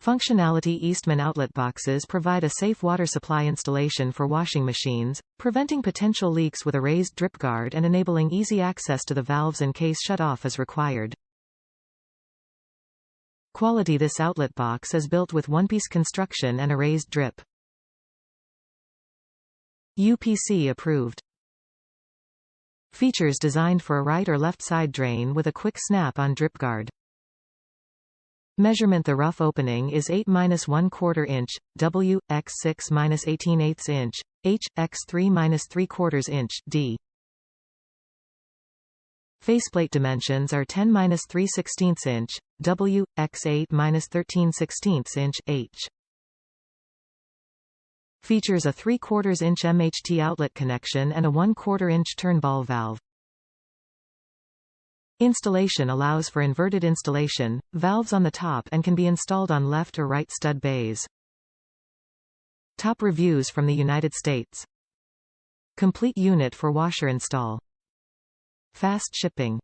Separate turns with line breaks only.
Functionality: Eastman outlet boxes provide a safe water supply installation for washing machines, preventing potential leaks with a raised drip guard and enabling easy access to the valves in case shut-off is required. Quality: this outlet box is built with one-piece construction and a raised drip. UPC approved. Features: designed for a right or left side drain with a quick snap-on drip guard. Measurement: the rough opening is 8-1/4 inch, W, x 6-18/8 inch, H, x 3-3/4 inch, D. Faceplate dimensions are 10-3/16 inch, W, x 8-13/16 inch, H. Features a 3/4 inch MHT outlet connection and a 1/4 inch turn ball valve. Installation: allows for inverted installation, valves on the top, and can be installed on left or right stud bays. Top reviews from the United States. Complete unit for washer install. Fast shipping.